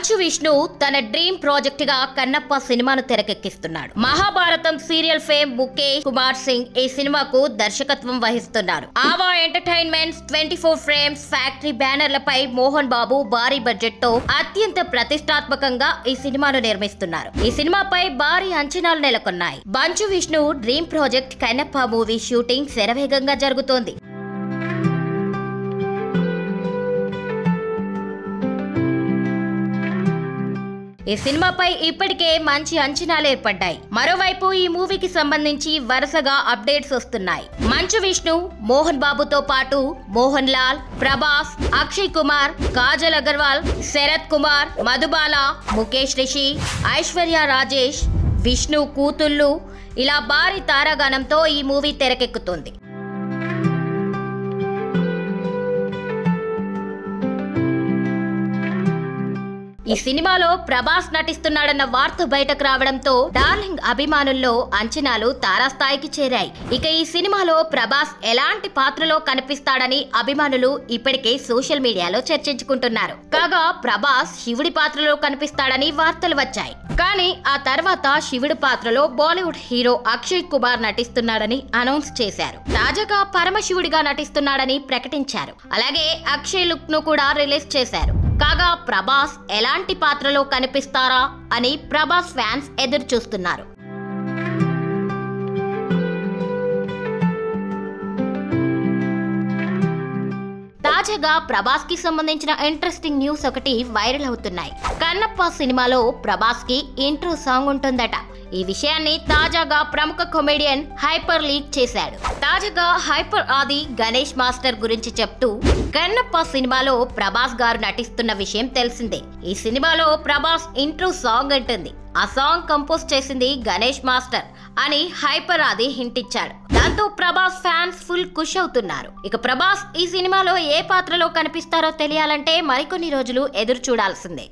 మంచు విష్ణు తన dream project గా కన్నప్ప సినిమాను తెరకెక్కిస్తున్నాడు. మహాభారతం సీరియల్ ఫేమ్ ముఖేష్ కుమార్ సింగ్ ఈ సినిమాకు దర్శకత్వం వహిస్తున్నారు. ఆవా entertainments 24 frames factory బ్యానర్లపై Mohan Babu భారీ బడ్జెట్ తో అత్యంత ప్రతిష్టాత్మకంగా ఈ సినిమాను నిర్మిస్తున్నారు. ఈ సినిమాపై భారీ అంచనాలు నెలకొన్నాయి. Manchu Vishnu dream project Kannappa movie shooting శరవేగంగా జరుగుతోంది. ఈ సినిమాపై ఇప్పటికే మంచి అంచనాలు ఏర్పడ్డాయి. మరోవైపు ఈ మూవీకి సంబంధించి వరుసగా అప్డేట్స్ వస్తున్నాయి. మంచు విష్ణు, మోహన్ బాబుతో పాటు మోహన్ లాల్, ప్రభాస్, అక్షయ్ కుమార్, కాజల్ అగర్వాల్, శరత్ కుమార్, మధుబాల, ముఖేష్ రిషి, ఐశ్వర్య రాజేష్, విష్ణు కూతుళ్ళు ఇలా భారీ తారాగణంతో ఈ మూవీ తెరకెక్కుతుంది. ఈ సినిమాలో ప్రభాస్ నటిస్తున్నాడన్న వార్త బయటకు రావడంతో డార్లింగ్ అభిమానుల్లో అంచనాలు తారాస్థాయికి చేరాయి. ఇక ఈ సినిమాలో ప్రభాస్ ఎలాంటి పాత్రలో కనిపిస్తాడని అభిమానులు ఇప్పటికే సోషల్ మీడియాలో చర్చించుకుంటున్నారు. కాగా ప్రభాస్ శివుడి పాత్రలో కనిపిస్తాడని వార్తలు వచ్చాయి. కానీ ఆ తర్వాత శివుడి పాత్రలో బాలీవుడ్ హీరో అక్షయ్ కుమార్ నటిస్తున్నాడని అనౌన్స్ చేశారు. తాజాగా పరమశివుడిగా నటిస్తున్నాడని ప్రకటించారు. అలాగే అక్షయ్ లుక్ ను కూడా రిలీజ్ చేశారు. కాగా ప్రభాస్ ఎలాంటి పాత్రలో కనిపిస్తారా అని ప్రభాస్ ఫ్యాన్స్ ఎదురు చూస్తున్నారు. తాజాగా ప్రభాస్ కి సంబంధించిన ఇంట్రెస్టింగ్ న్యూస్ ఒకటి వైరల్ అవుతున్నాయి. కన్నప్ప సినిమాలో ప్రభాస్ కి ఇంట్రో సాంగ్ ఉంటుందట. ఈ విషయాన్ని తాజాగా ప్రముఖ కమెడియన్ హైపర్ లీక్ చేశాడు. తాజాగా హైపర్ ఆది గణేష్ మాస్టర్ గురించి చెప్తూ కన్నప్ప సినిమాలో ప్రభాస్ గారు నటిస్తున్న విషయం తెలిసిందే. ఈ సినిమాలో ప్రభాస్ ఇంట్రో సాంగ్ ఉంటుంది. ఆ సాంగ్ కంపోజ్ చేసింది గణేష్ మాస్టర్ అని హైపర్ ఆది హింట్ ఇచ్చాడు. దాంతో ప్రభాస్ ఫ్యాన్స్ ఫుల్ ఖుష్ అవుతున్నారు. ఇక ప్రభాస్ ఈ సినిమాలో ఏ పాత్రలో కనిపిస్తారో తెలియాలంటే మరికొన్ని రోజులు ఎదురు చూడాల్సిందే.